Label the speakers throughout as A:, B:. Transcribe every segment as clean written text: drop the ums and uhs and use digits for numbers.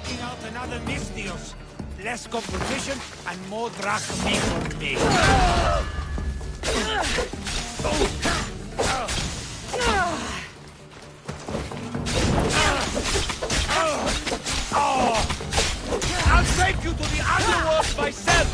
A: Picking out another Mystios. Less competition and more drachmae for me. I'll take you to the underworld myself!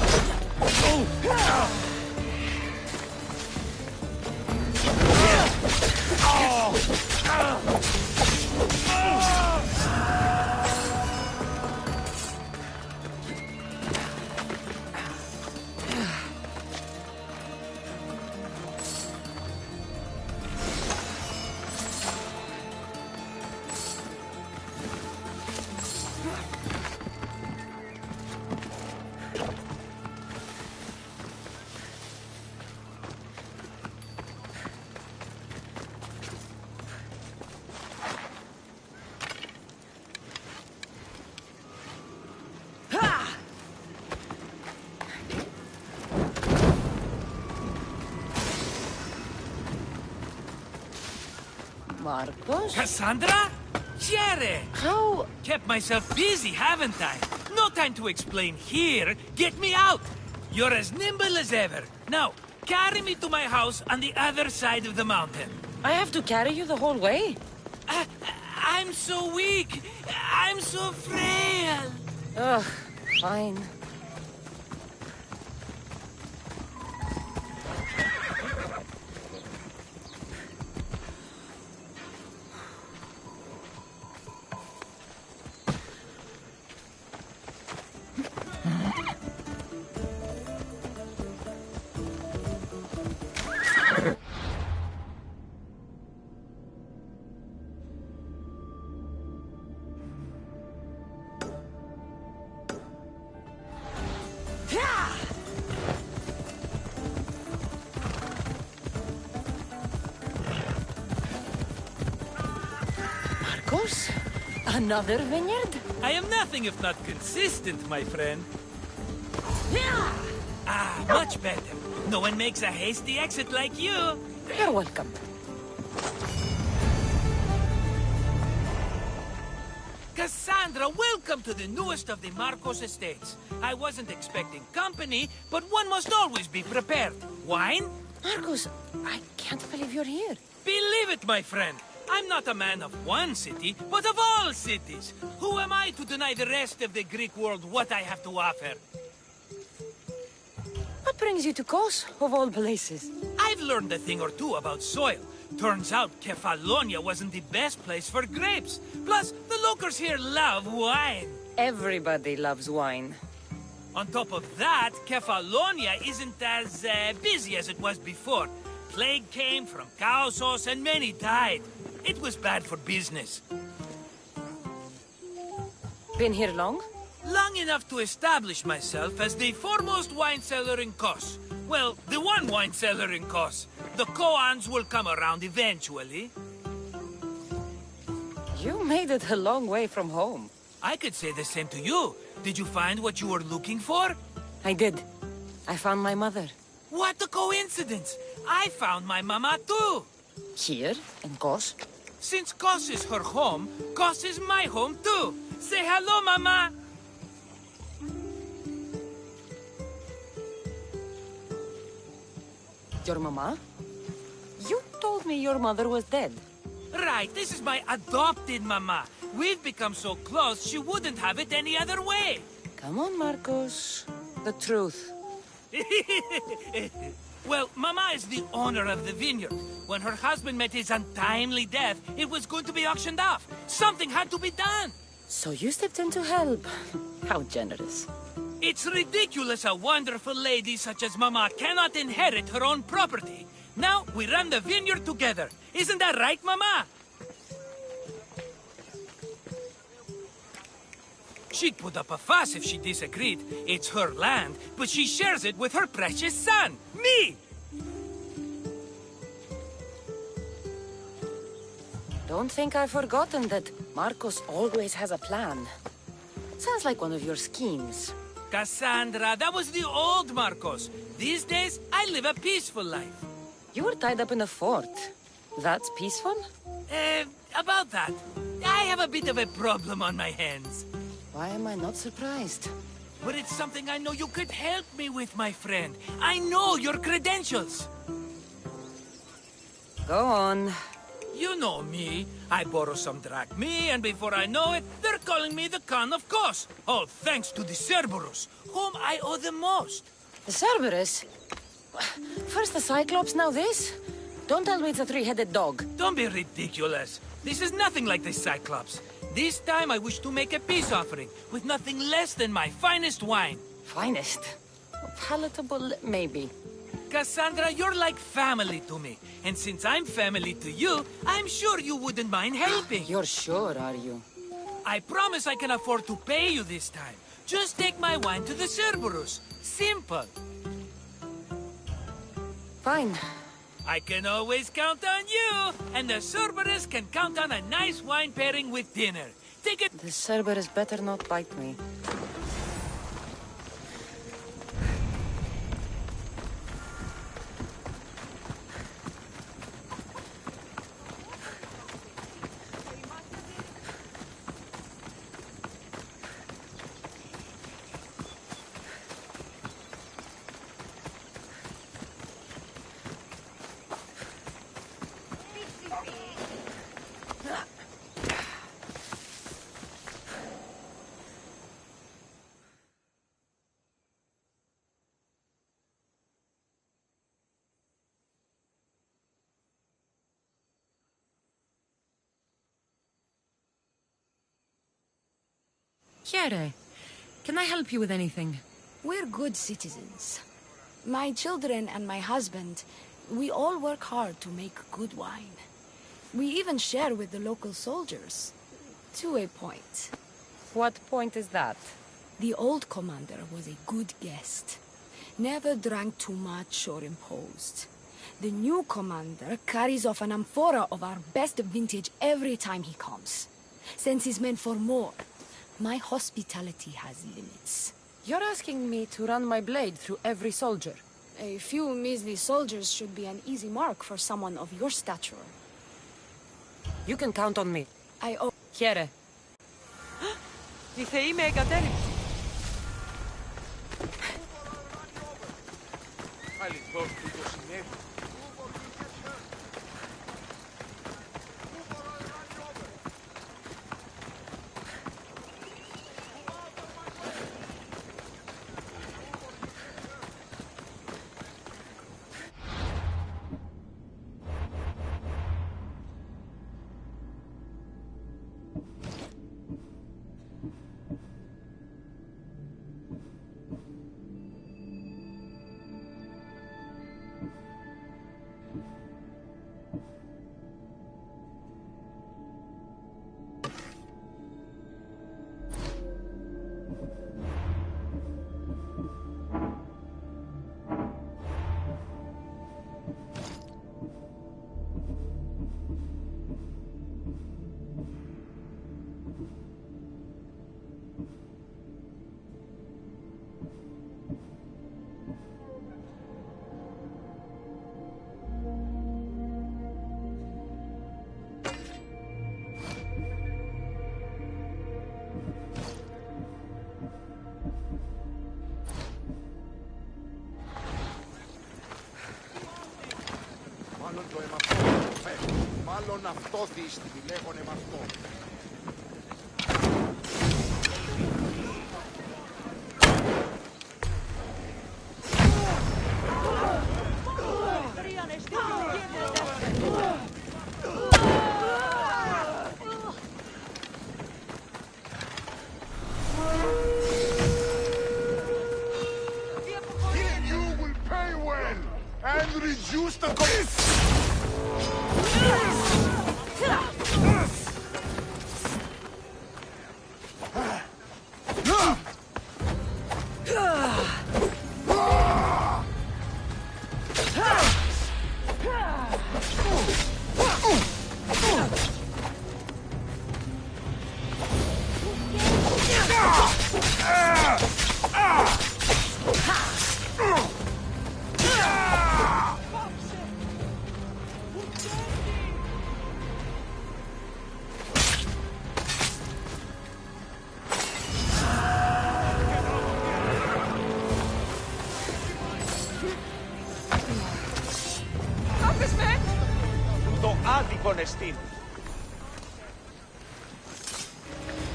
B: Marcos?
A: Cassandra? Jerry!
B: How?
A: Kept myself busy, haven't I? No time to explain here. Get me out! You're as nimble as ever. Now, carry me to my house on the other side of the mountain.
B: I have to carry you the whole way?
A: I'm so weak. I'm so frail.
B: Ugh, fine. Marcos? Another vineyard?
A: I am nothing if not consistent, my friend. Ah, much better. No one makes a hasty exit like you.
B: You're welcome.
A: Cassandra, welcome to the newest of the Marcos estates. I wasn't expecting company, but one must always be prepared. Wine?
B: Marcos, I can't believe you're here.
A: Believe it, my friend. I'm not a man of one city, but of all cities. Who am I to deny the rest of the Greek world what I have to offer?
B: What brings you to Kos, of all places?
A: I've learned a thing or two about soil. Turns out Kefalonia wasn't the best place for grapes. Plus, the locals here love wine.
B: Everybody loves wine.
A: On top of that, Kefalonia isn't as busy as it was before. Plague came from Chaosos and many died. It was bad for business.
B: Been here long?
A: Long enough to establish myself as the foremost wine seller in Kos. Well, the one wine seller in Kos. The koans will come around eventually.
B: You made it a long way from home.
A: I could say the same to you. Did you find what you were looking for?
B: I did. I found my mother.
A: What a coincidence! I found my mama too!
B: Here, in Kos?
A: Since Kos is her home, Kos is my home too! Say hello, mama!
B: Your mama? You told me your mother was dead.
A: Right, this is my adopted mama. We've become so close, she wouldn't have it any other way.
B: Come on, Marcos. The truth.
A: Well, Mama is the owner of the vineyard. When her husband met his untimely death, it was going to be auctioned off. Something had to be done.
B: So you stepped in to help. How generous.
A: It's ridiculous a wonderful lady such as Mama cannot inherit her own property. Now we run the vineyard together. Isn't that right, Mama? She'd put up a fuss if she disagreed. It's her land, but she shares it with her precious son, me!
B: Don't think I've forgotten that Marcos always has a plan. Sounds like one of your schemes.
A: Cassandra, that was the old Marcos. These days, I live a peaceful life.
B: You were tied up in a fort. That's peaceful?
A: About that. I have a bit of a problem on my hands.
B: Why am I not surprised?
A: But it's something I know you could help me with, my friend. I know your credentials.
B: Go on.
A: You know me. I borrow some drachmi, and before I know it, they're calling me the Khan of Kos. All thanks to the Cerberus, whom I owe the most.
B: The Cerberus? First the Cyclops, now this? Don't tell me it's a three-headed dog.
A: Don't be ridiculous. This is nothing like the Cyclops. This time I wish to make a peace offering, with nothing less than my finest wine.
B: Finest? Palatable, maybe.
A: Cassandra, you're like family to me. And since I'm family to you, I'm sure you wouldn't mind helping.
B: You're sure, are you?
A: I promise I can afford to pay you this time. Just take my wine to the Cerberus. Simple.
B: Fine.
A: I can always count on you, and the Cerberus can count on a nice wine pairing with dinner. Take it.
B: The Cerberus better not bite me.
C: Chiere, can I help you with anything?
D: We're good citizens. My children and my husband, we all work hard to make good wine. We even share with the local soldiers. To a point.
B: What point is that?
D: The old commander was a good guest. Never drank too much or imposed. The new commander carries off an amphora of our best vintage every time he comes. Sends his men for more. My hospitality has limits.
B: You're asking me to run my blade through every soldier.
D: A few measly soldiers should be an easy mark for someone of your stature.
B: You can count on me.
D: I owe...
B: Chiere. Η θεή με εγκατέλειψε.
E: Αληθώς που το συνέβη. Μάλλον το αιμαυτό φεύγει. Μάλλον αυτό δίστηκε, λέγονε μ' αυτό. You will pay well and reduce the cost.
F: Ernestine.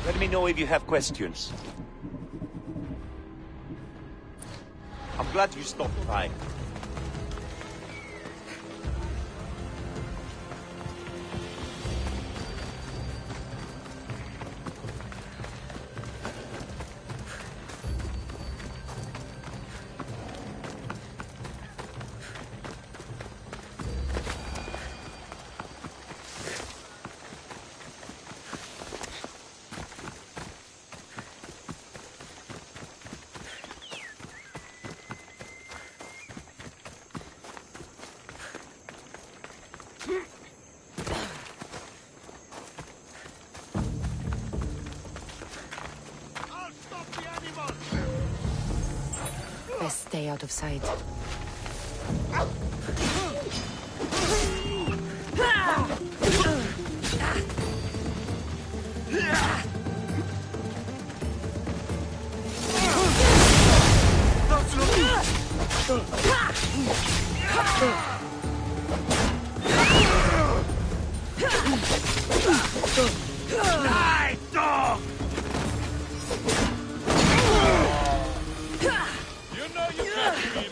F: Let me know if you have questions. I'm glad you stopped by.
B: Best stay out of sight.
A: Nice dog!
E: You know you can't win.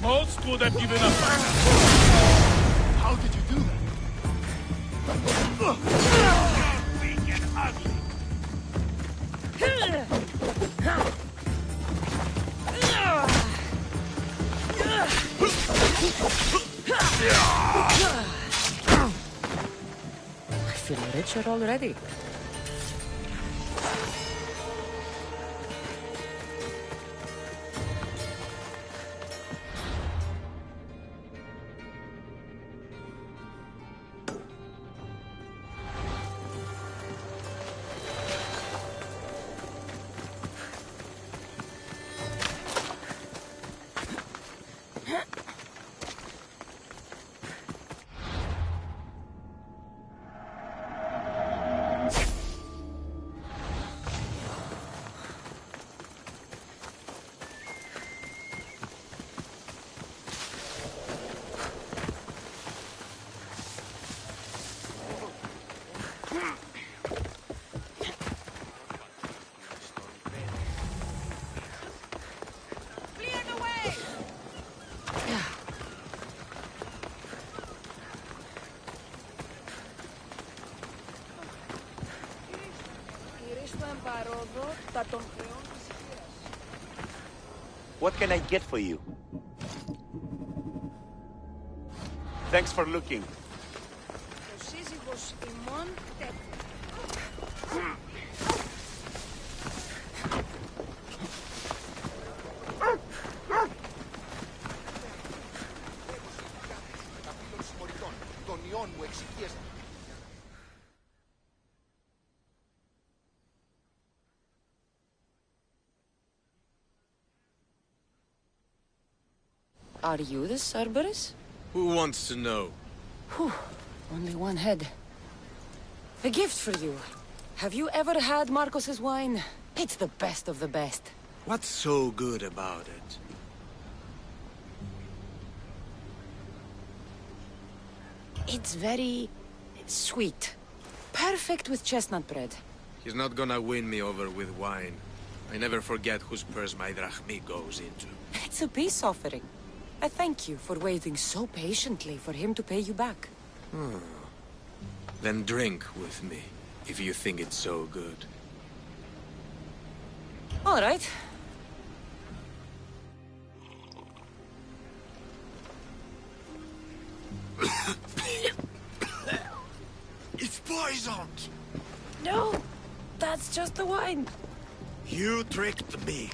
E: Most would have given up. How did you do that? Weak and ugly.
B: I feel richer already.
F: What can I get for you? Thanks for looking.
B: Are you the Cerberus?
G: Who wants to know?
B: Whew, only one head. A gift for you. Have you ever had Marcos's wine? It's the best of the best.
G: What's so good about it?
B: It's very sweet. Perfect with chestnut bread.
G: He's not gonna win me over with wine. I never forget whose purse my drachmi goes into.
B: It's a peace offering. I thank you for waiting so patiently for him to pay you back.
G: Then drink with me, if you think it's so good.
B: All right.
G: It's poisoned!
B: No, that's just the wine.
G: You tricked me.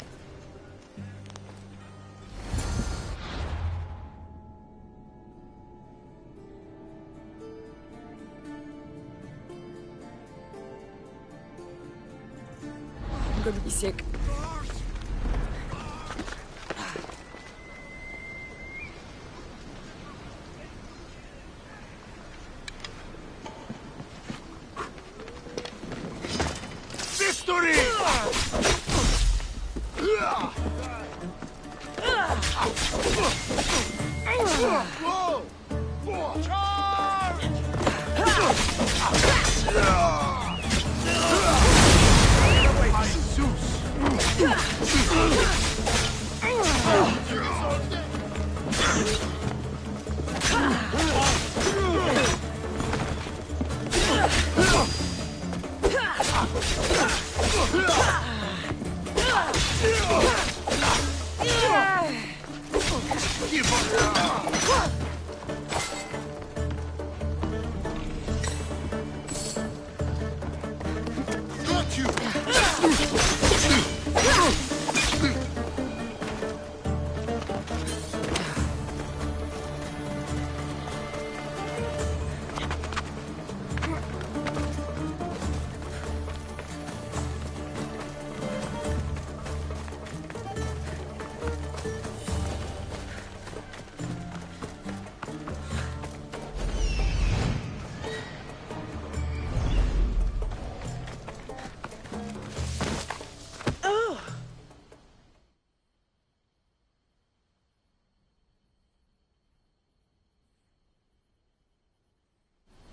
B: I'm gonna be sick.
E: History! Whoa! Charge! My Zeus! Got you!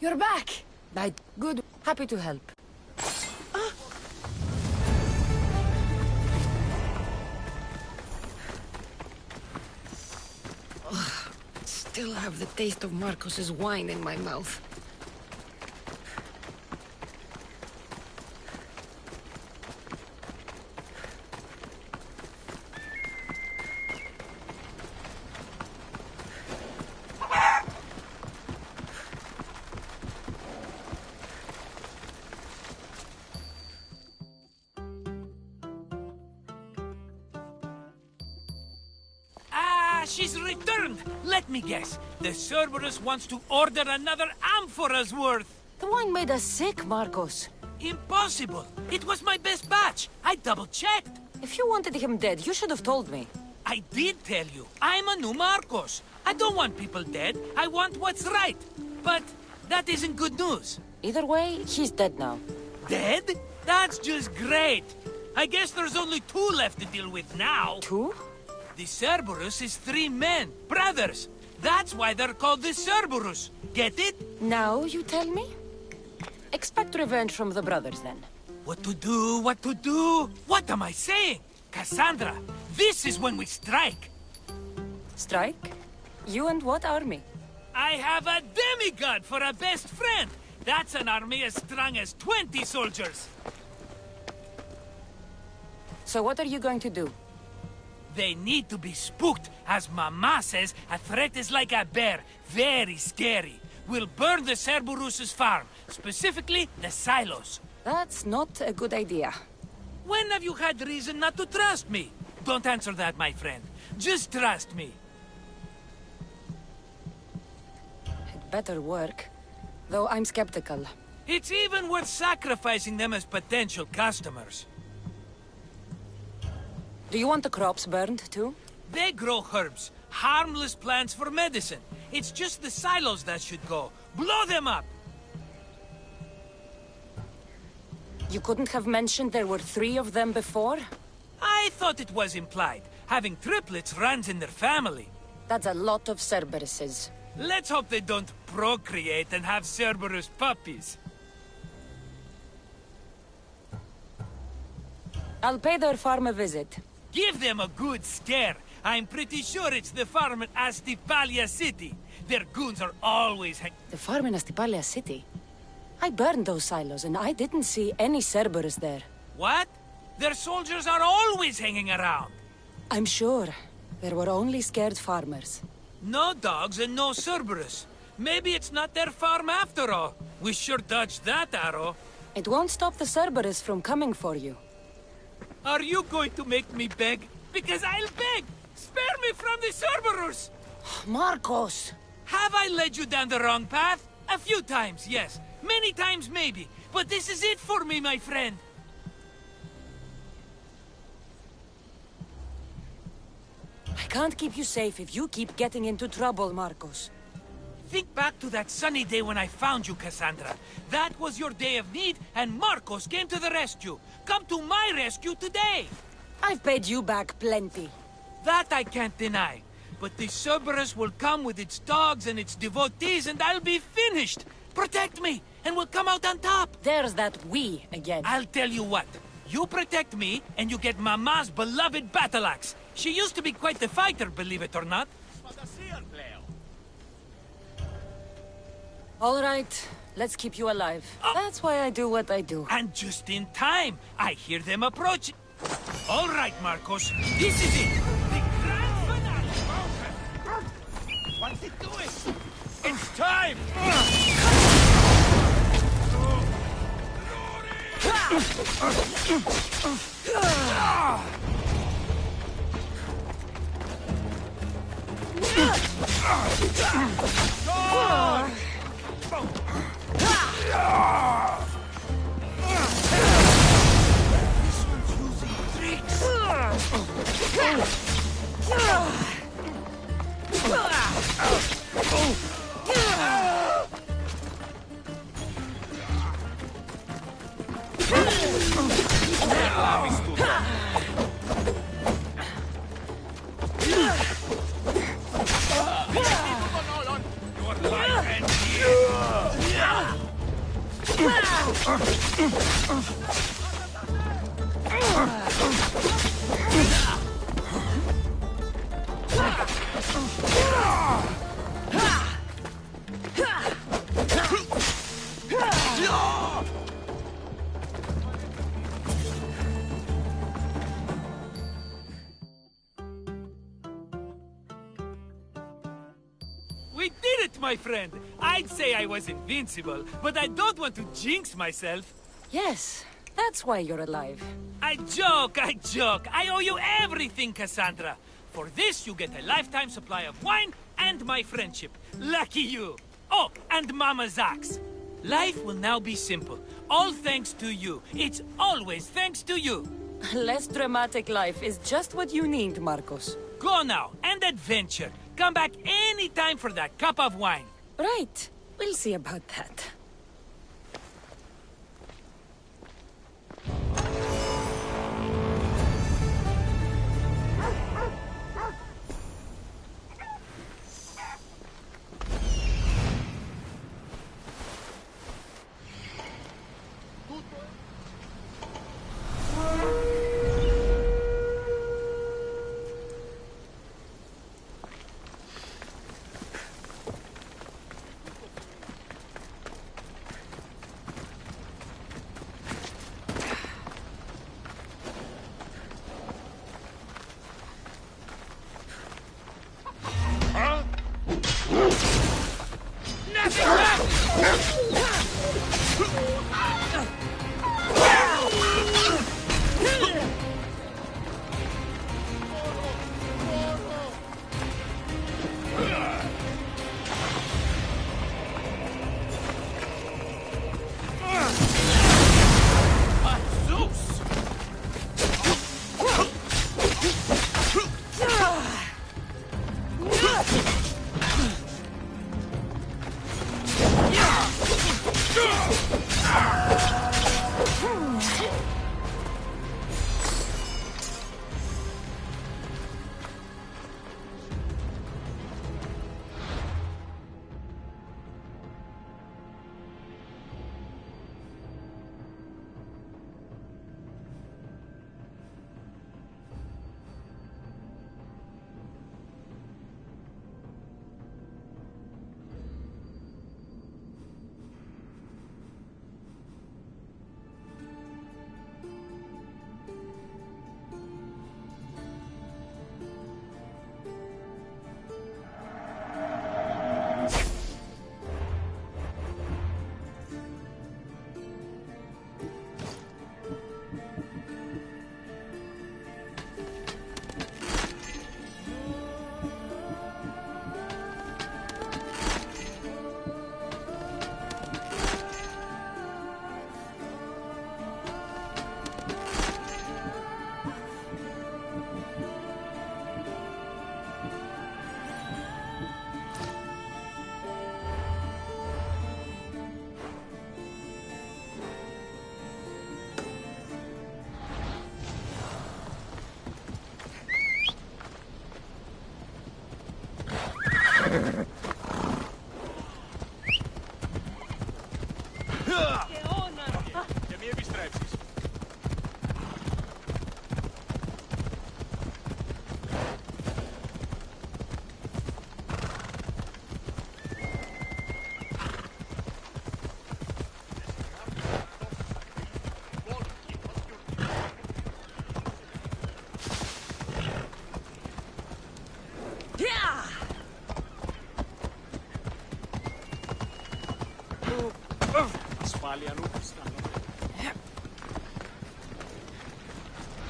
D: You're back!
B: Good. Happy to help. Still have the taste of Marcos's wine in my mouth.
A: She's returned! Let me guess. The Cerberus wants to order another amphora's worth.
B: The wine made us sick, Marcos.
A: Impossible! It was my best batch. I double-checked.
B: If you wanted him dead, you should have told me.
A: I did tell you. I'm a new Marcos. I don't want people dead. I want what's right. But that isn't good news.
B: Either way, he's dead now.
A: Dead? That's just great. I guess there's only 2 left to deal with now.
B: 2?
A: The Cerberus is 3 men, brothers. That's why they're called the Cerberus. Get it?
B: Now you tell me? Expect revenge from the brothers, then.
A: What to do, what to do? What am I saying? Cassandra, this is when we strike.
B: Strike? You and what army?
A: I have a demigod for a best friend. That's an army as strong as 20 soldiers.
B: So what are you going to do?
A: They need to be spooked. As Mama says, a threat is like a bear. Very scary. We'll burn the Cerberus's farm. Specifically, the silos.
B: That's not a good idea.
A: When have you had reason not to trust me? Don't answer that, my friend. Just trust me.
B: It better work. Though I'm skeptical.
A: It's even worth sacrificing them as potential customers.
B: Do you want the crops burned, too?
A: They grow herbs. Harmless plants for medicine. It's just the silos that should go. Blow them up!
B: You couldn't have mentioned there were 3 of them before?
A: I thought it was implied. Having triplets runs in their family.
B: That's a lot of Cerberuses.
A: Let's hope they don't procreate and have Cerberus puppies.
B: I'll pay their farm a visit.
A: Give them a good scare. I'm pretty sure it's the farm in Astipalia City. Their goons are always
B: The farm in Astipalia City? I burned those silos and I didn't see any Cerberus there.
A: What? Their soldiers are always hanging around.
B: I'm sure. There were only scared farmers.
A: No dogs and no Cerberus. Maybe it's not their farm after all. We sure dodged that arrow.
B: It won't stop the Cerberus from coming for you.
A: Are you going to make me beg? Because I'll beg! Spare me from the Cerberus!
B: Marcos!
A: Have I led you down the wrong path? A few times, yes. Many times, maybe. But this is it for me, my friend.
B: I can't keep you safe if you keep getting into trouble, Marcos.
A: think back to that sunny day when I found you, Cassandra. That was your day of need, and Marcos came to the rescue. Come to my rescue today!
B: I've paid you back plenty.
A: That I can't deny. But the Cerberus will come with its dogs and its devotees, and I'll be finished! Protect me, and we'll come out on top!
B: There's that we again.
A: I'll tell you what. You protect me, and you get Mama's beloved battle axe. She used to be quite the fighter, believe it or not.
B: All right, let's keep you alive. That's why I do what I do.
A: And just in time, I hear them approach. All right, Marcos, this is it. The grand finale. What's it doing? It's time! We did it, my friend! I'd say I was invincible, but I don't want to jinx myself.
B: Yes, that's why you're alive.
A: I joke, I joke. I owe you everything, Cassandra. For this, you get a lifetime supply of wine and my friendship. Lucky you. Oh, and Mama's axe. Life will now be simple. All thanks to you. It's always thanks to you.
B: Less dramatic life is just what you need, Marcos.
A: Go now, and adventure. Come back any time for that cup of wine.
B: Right. We'll see about that.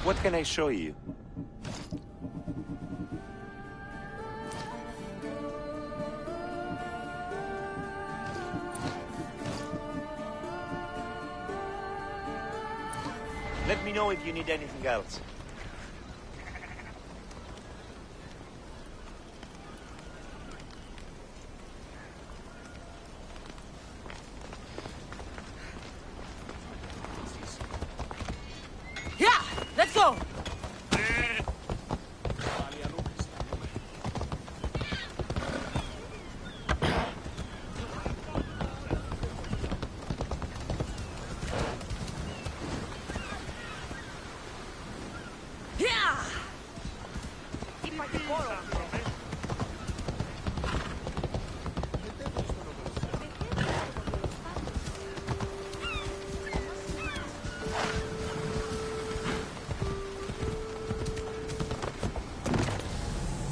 F: What can I show you? Let me know if you need anything else.
B: Yeah, let's go. Yeah.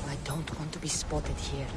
B: I don't want to be spotted here.